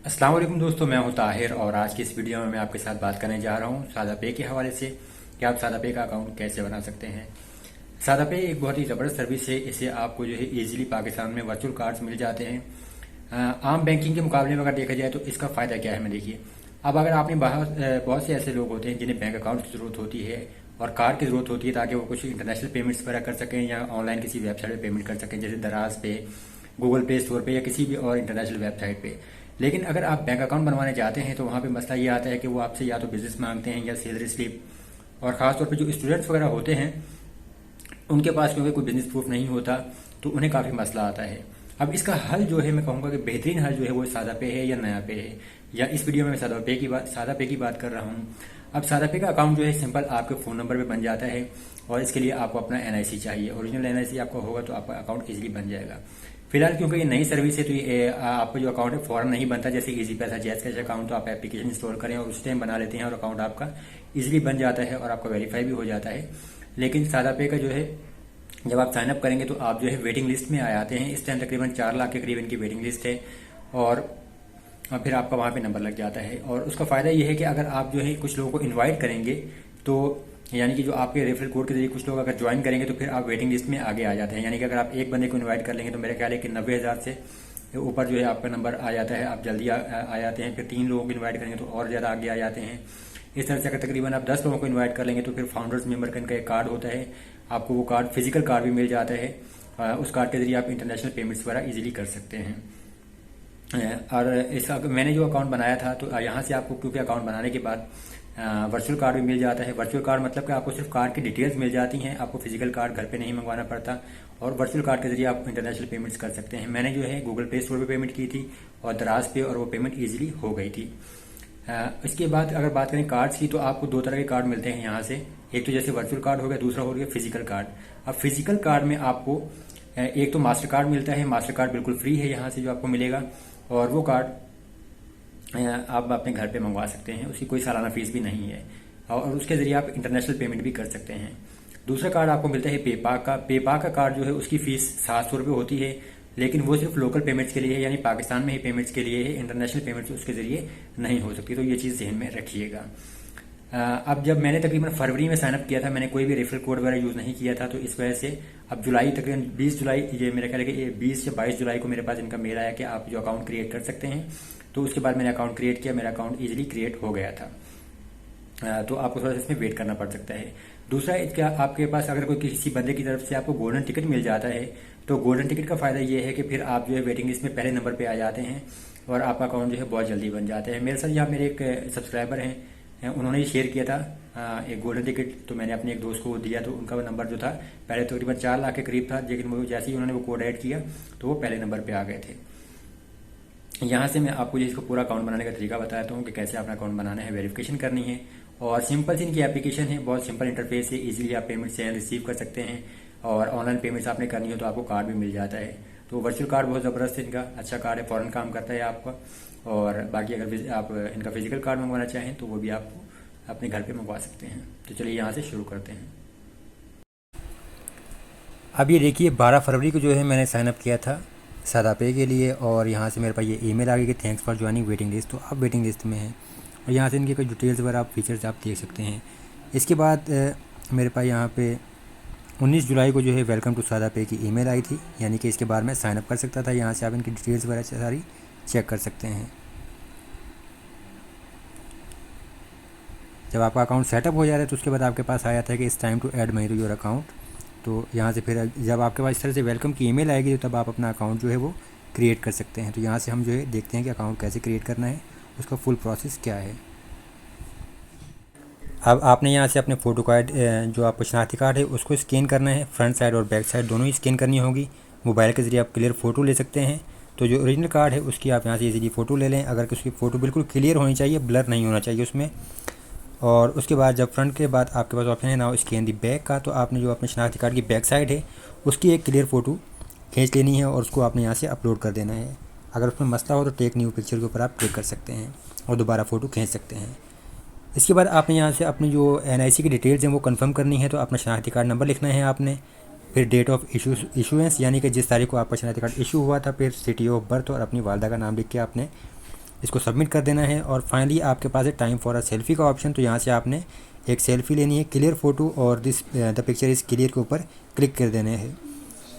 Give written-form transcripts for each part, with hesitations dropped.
अस्सलाम वालेकुम दोस्तों, मैं हूं ताहिर और आज की इस वीडियो में मैं आपके साथ बात करने जा रहा हूं सादा पे के हवाले से कि आप सादा पे का अकाउंट कैसे बना सकते हैं। सादा पे एक बहुत ही ज़बरदस्त सर्विस है। इसे आपको जो है इजीली पाकिस्तान में वर्चुअल कार्ड्स मिल जाते हैं। आम बैंकिंग के मुकाबले में अगर देखा जाए तो इसका फ़ायदा क्या है, मैं देखिए। अब अगर आपने बहुत से ऐसे लोग होते हैं जिन्हें बैंक अकाउंट की ज़रूरत होती है और कार्ड की ज़रूरत होती है ताकि वो कुछ इंटरनेशनल पेमेंट्स वगैरह कर सकें या ऑनलाइन किसी वेबसाइट पर पेमेंट कर सकें, जैसे दराज पे, गूगल पे स्टोर पे या किसी भी और इंटरनेशनल वेबसाइट पे। लेकिन अगर आप बैंक अकाउंट बनवाने जाते हैं तो वहाँ पे मसला ये आता है कि वो आपसे या तो बिजनेस मांगते हैं या सैलरी स्लिप, और ख़ासतौर पे जो स्टूडेंट्स वगैरह होते हैं उनके पास क्योंकि कोई बिजनेस प्रूफ नहीं होता तो उन्हें काफ़ी मसला आता है। अब इसका हल जो है, मैं कहूँगा कि बेहतरीन हल जो है वो सादा पे है या नया पे है, या इस वीडियो में मैं सादा पे की बात कर रहा हूँ। अब सादा पे का अकाउंट जो है सिंपल आपके फ़ोन नंबर पे बन जाता है और इसके लिए आपको अपना एनआईसी चाहिए। ओरिजिनल एनआईसी आपका होगा तो आपका अकाउंट इजीली बन जाएगा। फिलहाल क्योंकि ये नई सर्विस है तो ये आपका जो अकाउंट है फौरन नहीं बनता, जैसे इजी पैसा, जैज कैश अकाउंट तो आप एप्लीकेशन इंस्टॉल करें और उस टाइम बना लेते हैं और अकाउंट आपका इजीली बन जाता है और आपका वेरीफाई भी हो जाता है। लेकिन सादा पे का जो है, जब आप साइन अप करेंगे तो आप जो है वेटिंग लिस्ट में आ जाते हैं। इस टाइम तकरीबन 4 लाख के करीब इनकी वेटिंग लिस्ट है और फिर आपका वहाँ पे नंबर लग जाता है। और उसका फ़ायदा ये है कि अगर आप जो है कुछ लोगों को इनवाइट करेंगे तो यानी कि जो आपके रेफरल कोड के जरिए कुछ लोग अगर ज्वाइन करेंगे तो फिर आप वेटिंग लिस्ट में आगे आ जाते हैं। यानी कि अगर आप एक बंदे को इनवाइट कर लेंगे तो मेरा ख्याल है कि 90,000 से ऊपर जो है आपका नंबर आ जाता है, आप जल्दी आ जाते हैं। फिर 3 लोगों को इन्वाइट करेंगे तो और ज़्यादा आगे आ जाते हैं। इस तरह से अगर तकरीबन आप 10 लोगों को इन्वाइट कर लेंगे तो फिर फाउंडर्स मेंबर का इनका एक कार्ड होता है, आपको वो कार्ड फिजिकल कार्ड भी मिल जाता है। उस कार्ड के जरिए आप इंटरनेशनल पेमेंट्स वगैरह इजीली कर सकते हैं। और मैंने जो अकाउंट बनाया था तो यहाँ से आपको क्योंकि अकाउंट बनाने के बाद वर्चुअल कार्ड भी मिल जाता है। वर्चुअल कार्ड मतलब कि आपको सिर्फ कार्ड की डिटेल्स मिल जाती हैं, आपको फिजिकल कार्ड घर पे नहीं मंगवाना पड़ता और वर्चुअल कार्ड के जरिए आप इंटरनेशनल पेमेंट्स कर सकते हैं। मैंने जो है गूगल पे स्टोर पे पेमेंट की थी और दराज पे, और वो पेमेंट ईजिली हो गई थी। इसके बाद अगर बात करें कार्ड्स की तो आपको 2 तरह के कार्ड मिलते हैं यहाँ से। एक तो जैसे वर्चुअल कार्ड हो गया, दूसरा हो गया फिजिकल कार्ड। अब फिजिकल कार्ड में आपको एक तो मास्टर कार्ड मिलता है। मास्टर कार्ड बिल्कुल फ्री है यहाँ से जो आपको मिलेगा, और वो कार्ड आप अपने घर पे मंगवा सकते हैं, उसकी कोई सालाना फीस भी नहीं है और उसके ज़रिए आप इंटरनेशनल पेमेंट भी कर सकते हैं। दूसरा कार्ड आपको मिलता है पेपाक का। पेपाक का कार्ड जो है उसकी फ़ीस 700 रुपये होती है, लेकिन वो सिर्फ लोकल पेमेंट्स के लिए है, यानी पाकिस्तान में ही पेमेंट्स के लिए है। इंटरनेशनल पेमेंट्स उसके ज़रिए नहीं हो सकती, तो ये चीज़ ध्यान में रखिएगा। अब जब मैंने तकरीबन फरवरी में साइनअप किया था, मैंने कोई भी रेफरल कोड वगैरह यूज़ नहीं किया था, तो इस वजह से अब जुलाई तकरीबन 20 जुलाई, ये मेरा ख्याल है कि 20 या 22 जुलाई को मेरे पास इनका मेल आया कि आप जो अकाउंट क्रिएट कर सकते हैं। तो उसके बाद मैंने अकाउंट क्रिएट किया, मेरा अकाउंट ईजिली क्रिएट हो गया था। तो आपको थोड़ा सा इसमें वेट करना पड़ सकता है। दूसरा, क्या आपके पास अगर कोई किसी बंदे की तरफ से आपको गोल्डन टिकट मिल जाता है तो गोल्डन टिकट का फ़ायदा ये है कि फिर आप जो है वेटिंग लिस्ट में पहले नंबर पे आ जाते हैं और आपका अकाउंट जो है बहुत जल्दी बन जाता है। मेरे साथ यहाँ मेरे एक सब्सक्राइबर हैं, उन्होंने ही शेयर किया था एक गोल्डन टिकट, तो मैंने अपने एक दोस्त को दिया तो उनका नंबर जो था पहले तकरीबन 4 लाख के करीब था, लेकिन वो जैसे ही उन्होंने वो कोड ऐड किया तो वो पहले नंबर पर आ गए थे। यहाँ से मैं आपको इसको पूरा अकाउंट बनाने का तरीका बताता हूँ कि कैसे अपना अकाउंट बनाना है, वेरिफिकेशन करनी है। और सिंपल सी इनकी एप्लीकेशन है, बहुत सिंपल इंटरफेस है, इजीली आप पेमेंट से रिसीव कर सकते हैं और ऑनलाइन पेमेंट्स आपने करनी हो तो आपको कार्ड भी मिल जाता है। तो वर्चुअल कार्ड बहुत ज़बरदस्त है, इनका अच्छा कार्ड है, फ़ौरन काम करता है आपका। और बाकी अगर आप इनका फिजिकल कार्ड मंगवाना चाहें तो वो भी आप अपने घर पे मंगवा सकते हैं। तो चलिए यहाँ से शुरू करते हैं। अब ये देखिए 12 फरवरी को जो है मैंने साइनअप किया था सादा पे के लिए और यहाँ से मेरे पास ये ईमेल आ गई कि thanks for joining waiting list. तो आप वेटिंग लिस्ट में हैं और यहाँ से इनके कुछ डिटेल्स वगैरह आप फीचर्स आप देख सकते हैं। इसके बाद मेरे पास यहाँ पे 19 जुलाई को जो है वेलकम टू सादा पे की ईमेल आई थी, यानी कि इसके बाद मैं साइनअप कर सकता था। यहाँ से आप इनकी डिटेल्स वगैरह सारी चेक कर सकते हैं। जब आपका अकाउंट सेटअप हो जाता है तो उसके बाद आपके पास आ जाता है कि it's time to add money to your account. तो यहाँ से फिर जब आपके पास इस तरह से वेलकम की ईमेल आएगी तो तब आप अपना अकाउंट जो है वो क्रिएट कर सकते हैं। तो यहाँ से हम जो है देखते हैं कि अकाउंट कैसे क्रिएट करना है, उसका फुल प्रोसेस क्या है। अब आपने यहाँ से अपने फ़ोटो कार्ड, जो आपका शनाख्ती कार्ड है उसको स्कैन करना है। फ्रंट साइड और बैक साइड दोनों ही स्कैन करनी होगी। मोबाइल के ज़रिए आप क्लियर फ़ोटो ले सकते हैं। तो जो ओरिजिनल कार्ड है उसकी आप यहाँ से इजीली फ़ोटो ले लें। अगर उसकी फ़ोटो बिल्कुल क्लियर होनी चाहिए, ब्लर नहीं होना चाहिए उसमें। और उसके बाद जब फ्रंट के बाद आपके पास ऑप्शन है ना स्कैन दी बैक का, तो आपने जो अपने शनाख्ती कार्ड की बैक साइड है उसकी एक क्लियर फ़ोटो खींच लेनी है और उसको आपने यहाँ से अपलोड कर देना है। अगर उसमें मसला हो तो टेक न्यू पिक्चर के ऊपर आप क्लिक कर सकते हैं और दोबारा फ़ोटो खींच सकते हैं। इसके बाद आपने यहाँ से अपनी जो एनआईसी की डिटेल्स हैं वो कंफर्म करनी है। तो अपना शनाख्ती कार्ड नंबर लिखना है आपने, फिर डेट ऑफ इशूएंस यानी कि जिस तारीख को आपका शनाख्ती कार्ड इशू हुआ था, फिर सिटी ऑफ बर्थ और अपनी वालदा का नाम लिख के आपने इसको सबमिट कर देना है। और फाइनली आपके पास है टाइम फॉर अ सेल्फी का ऑप्शन। तो यहाँ से आपने एक सेल्फी लेनी है, क्लियर फ़ोटो और this the picture is clear के ऊपर क्लिक कर देने हैं।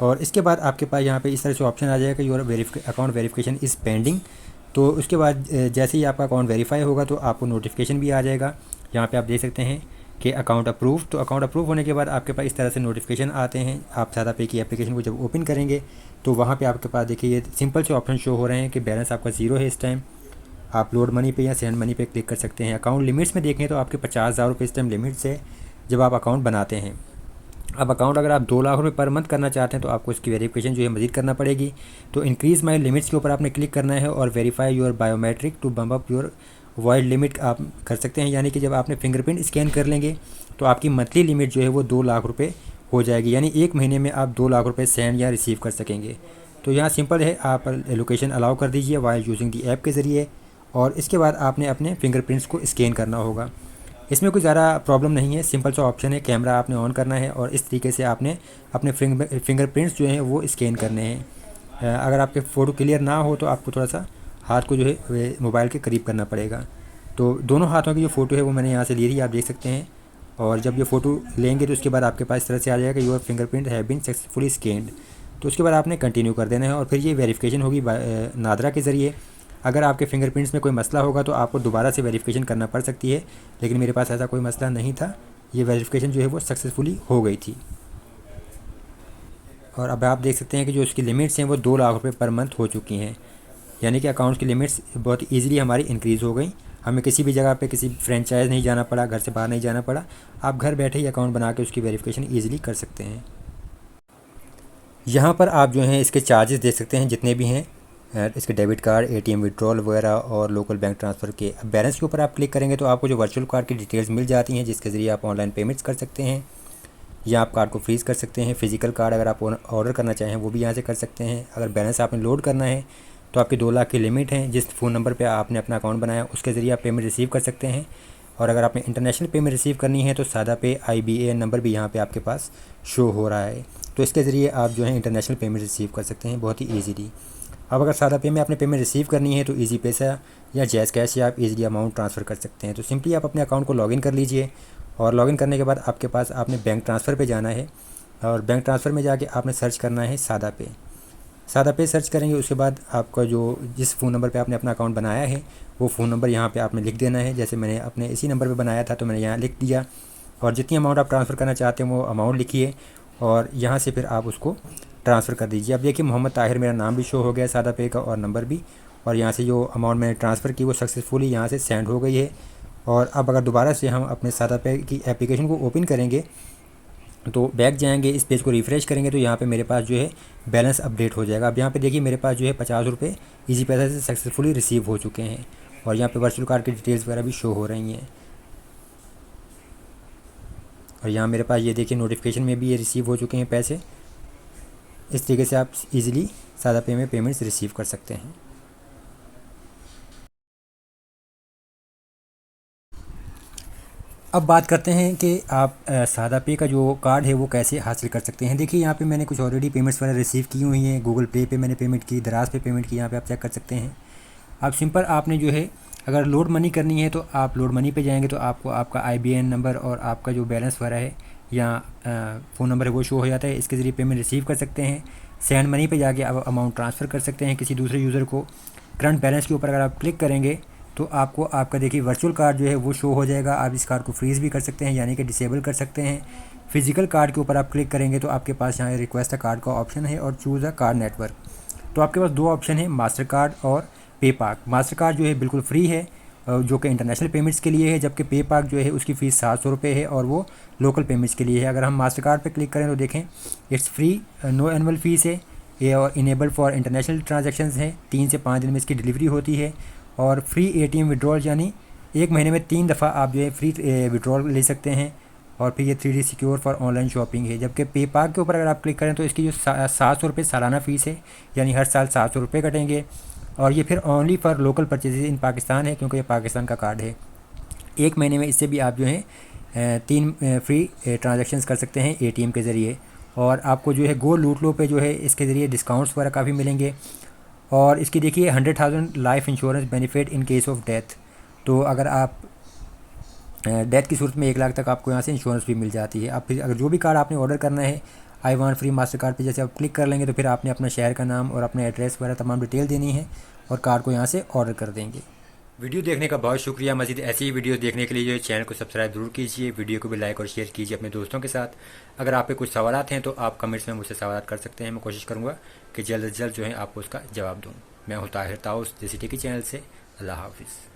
और इसके बाद आपके पास यहाँ पे इस तरह से ऑप्शन आ जाएगा your account verification is pending. तो उसके बाद जैसे ही आपका अकाउंट वेरीफाई होगा तो आपको नोटिफिकेशन भी आ जाएगा। यहाँ पे आप देख सकते हैं कि अकाउंट अप्रूव। तो अकाउंट अप्रूव होने के बाद आपके पास इस तरह से नोटिफिकेशन आते हैं। आप सादा पे की एप्लीकेशन को जब ओपन करेंगे तो वहाँ पे आपके पास देखिए ये सिंपल से ऑप्शन शो हो रहे हैं कि बैलेंस आपका ज़ीरो है इस टाइम। आप लोड मनी पे या सेंड मनी पे क्लिक कर सकते हैं। अकाउंट लिमिट्स में देखें तो आपके 50,000 रुपये इस टाइम लिमिट्स है जब आप अकाउंट बनाते हैं। अब अकाउंट अगर आप 2 लाख रुपये पर मंथ करना चाहते हैं तो आपको इसकी वेरिफिकेशन जो है मज़ीद करना पड़ेगी। तो इंक्रीज़ माई लिमिट्स के ऊपर आपने क्लिक करना है और verify your biometric to bump up your void limit आप कर सकते हैं। यानी कि जब आपने फिंगरप्रिंट स्कैन कर लेंगे तो आपकी मंथली लिमिट जो है वो 2 लाख रुपये हो जाएगी। यानी एक महीने में आप 2 लाख रुपये सेंड या रिसीव कर सकेंगे। तो यहाँ सिंपल है, आप लोकेशन अलाउ कर दीजिए वाइल यूजिंग दी ऐप के ज़रिए और इसके बाद आपने अपने फिंगरप्रिंट्स को स्कैन करना होगा। इसमें कोई ज़्यादा प्रॉब्लम नहीं है, सिंपल सा ऑप्शन है, कैमरा आपने ऑन करना है और इस तरीके से आपने अपने फिंगरप्रिंट्स जो हैं वो स्कैन करने हैं। अगर आपके फ़ोटो क्लियर ना हो तो आपको थोड़ा सा हाथ को जो है मोबाइल के करीब करना पड़ेगा। तो दोनों हाथों की जो फ़ोटो है वो मैंने यहाँ से ली थी, आप देख सकते हैं। और जब ये फ़ोटो लेंगे तो उसके बाद आपके पास इस तरह से आ जाएगा your fingerprint have been successfully scanned. तो उसके बाद आपने कंटिन्यू कर देना है और फिर ये वेरिफिकेशन होगी नादरा के ज़रिए। अगर आपके फिंगरप्रिंट्स में कोई मसला होगा तो आपको दोबारा से वेरिफिकेशन करना पड़ सकती है, लेकिन मेरे पास ऐसा कोई मसला नहीं था। ये वेरिफिकेशन जो है वो सक्सेसफुली हो गई थी। और अब आप देख सकते हैं कि जो उसकी लिमिट्स हैं वो 2 लाख रुपये पर मंथ हो चुकी हैं। यानी कि अकाउंट की लिमिट्स बहुत ईज़िली हमारी इंक्रीज़ हो गई। हमें किसी भी जगह पे किसी फ्रेंचाइज नहीं जाना पड़ा, घर से बाहर नहीं जाना पड़ा। आप घर बैठे ही अकाउंट बना के उसकी वेरिफिकेशन ईज़िली कर सकते हैं। यहाँ पर आप जो हैं इसके चार्जेस देख सकते हैं जितने भी हैं, इसके डेबिट कार्ड, एटीएम विड्रॉल वगैरह और लोकल बैंक ट्रांसफ़र के। बैलेंस के ऊपर आप क्लिक करेंगे तो आपको जो वर्चुअल कार्ड की डिटेल्स मिल जाती हैं जिसके ज़रिए आप ऑनलाइन पेमेंट्स कर सकते हैं या आप कार्ड को फ्रीज़ कर सकते हैं। फ़िज़िकल कार्ड अगर आप ऑर्डर करना चाहें वो भी यहाँ से कर सकते हैं। अगर बैलेंस आपने लोड करना है तो आपकी 2 लाख की लिमिट है। जिस फ़ोन नंबर पे आपने अपना अकाउंट बनाया उसके ज़रिए आप पेमेंट रिसीव कर सकते हैं। और अगर आपने इंटरनेशनल पेमेंट रिसीव करनी है तो सादा पे IBAN नंबर भी यहाँ पे आपके पास शो हो रहा है। तो इसके ज़रिए आप जो है इंटरनेशनल पेमेंट रिसीव कर सकते हैं बहुत ही ईजीली। अब अगर सादा पे में आपने पेमेंट रिसीव करनी है तो ईजी पैसा या जैज़ कैश से आप ईजिली अमाउंट ट्रांसफ़र कर सकते हैं। तो सिंपली आप अपने अकाउंट को लॉगिन कर लीजिए और लॉगिन करने के बाद आपके पास आपने बैंक ट्रांसफ़र पे जाना है और बैंक ट्रांसफ़र में जाके आपने सर्च करना है सादा पे। सादा पे सर्च करेंगे उसके बाद आपका जो जिस फ़ोन नंबर पे आपने अपना अकाउंट बनाया है वो फ़ोन नंबर यहाँ पे आपने लिख देना है। जैसे मैंने अपने इसी नंबर पे बनाया था तो मैंने यहाँ लिख दिया और जितनी अमाउंट आप ट्रांसफ़र करना चाहते हैं वो अमाउंट लिखिए और यहाँ से फिर आप उसको ट्रांसफ़र कर दीजिए। अब देखिए मोहम्मद ताहिर मेरा नाम भी शो हो गया सादा पे का और नंबर भी, और यहाँ से जो अमाउंट मैंने ट्रांसफ़र की वो सक्सेसफुली यहाँ से सेंड हो गई है। और अब अगर दोबारा से हम अपने सादा पे की एप्लीकेशन को ओपन करेंगे तो बैक जाएंगे, इस पेज को रिफ़्रेश करेंगे तो यहाँ पे मेरे पास जो है बैलेंस अपडेट हो जाएगा। अब यहाँ पे देखिए मेरे पास जो है 50 रुपये ईजी पैसा से सक्सेसफुली रिसीव हो चुके हैं और यहाँ पे वर्चुअल कार्ड की डिटेल्स वगैरह भी शो हो रही हैं। और यहाँ मेरे पास ये देखिए नोटिफिकेशन में भी ये रिसीव हो चुके हैं पैसे। इस तरीके से आप इजीली सादा पे में पेमेंट्स रिसीव कर सकते हैं। अब बात करते हैं कि आप सादा पे का जो कार्ड है वो कैसे हासिल कर सकते हैं। देखिए यहाँ पे मैंने कुछ ऑलरेडी पेमेंट्स वगैरह रिसीव की हुई हैं। गूगल पे पे मैंने पेमेंट की, दराज पे पेमेंट की, यहाँ पे आप चेक कर सकते हैं। अब सिंपल आपने जो है अगर लोड मनी करनी है तो आप लोड मनी पे जाएंगे तो आपको आपका IBAN नंबर और आपका जो बैलेंस वगैरह है या फ़ोन नंबर है वो शो हो जाता है। इसके ज़रिए पेमेंट रिसीव कर सकते हैं। सेंड मनी पे जाके आप अमाउंट ट्रांसफ़र कर सकते हैं किसी दूसरे यूज़र को। करंट बैलेंस के ऊपर अगर आप क्लिक करेंगे तो आपको आपका देखिए वर्चुअल कार्ड जो है वो शो हो जाएगा। आप इस कार्ड को फ्रीज़ भी कर सकते हैं यानी कि डिसेबल कर सकते हैं। फिजिकल कार्ड के ऊपर आप क्लिक करेंगे तो आपके पास यहाँ रिक्वेस्ट अ कार्ड का ऑप्शन है और चूज़ अ कार्ड नेटवर्क। तो आपके पास 2 ऑप्शन है, मास्टर कार्ड और पेपाक। मास्टर कार्ड जो है बिल्कुल फ्री है जो कि इंटरनेशनल पेमेंट्स के लिए है, जबकि पेपाक जो है उसकी फ़ीस 700 रुपये है और वो लोकल पेमेंट्स के लिए है। अगर हम मास्टर कार्ड पर क्लिक करें तो देखें it's free, no annual fees है ये और इनेबल्ड फॉर इंटरनेशनल ट्रांजेक्शन्स है। 3 से 5 दिन में इसकी डिलीवरी होती है और फ्री ATM विड्रॉल यानी 1 महीने में 3 दफ़ा आप जो है फ्री विड्रॉल ले सकते हैं। और फिर ये 3D secure for online shopping है। जबकि पेपाक के ऊपर अगर आप क्लिक करें तो इसकी जो 700 रुपये सालाना फ़ीस है यानी हर साल 700 रुपये कटेंगे और ये फिर ओनली फॉर लोकल परचेजेज इन पाकिस्तान है क्योंकि ये पाकिस्तान का कार्ड है। 1 महीने में इससे भी आप जो है 3 फ्री ट्रांजेक्शन्स कर सकते हैं ATM के ज़रिए। और आपको जो है गो लूट लो पे जो है इसके ज़रिए डिस्काउंट्स वगैरह काफ़ी मिलेंगे। और इसकी देखिए 100,000 life insurance benefit in case of death. तो अगर आप डेथ की सूरत में 1 लाख तक आपको यहाँ से इंश्योरेंस भी मिल जाती है। आप फिर अगर जो भी कार्ड आपने ऑर्डर करना है I want free master card पे जैसे आप क्लिक कर लेंगे तो फिर आपने अपना शहर का नाम और अपना एड्रेस वगैरह तमाम डिटेल देनी है और कार्ड को यहाँ से ऑर्डर कर देंगे। वीडियो देखने का बहुत शुक्रिया। मज़ीद ऐसी ही वीडियो देखने के लिए जो चैनल को सब्सक्राइब जरूर कीजिए, वीडियो को भी लाइक और शेयर कीजिए अपने दोस्तों के साथ। अगर आपके कुछ सवाल हैं तो आप कमेंट्स में मुझसे सवाल कर सकते हैं। मैं कोशिश करूँगा कि जल्द से जल्द जो है आपको उसका जवाब दूँ। मैं हूँ ताहिर ताउस, JCTK चैनल से। अल्लाह हाफिज़।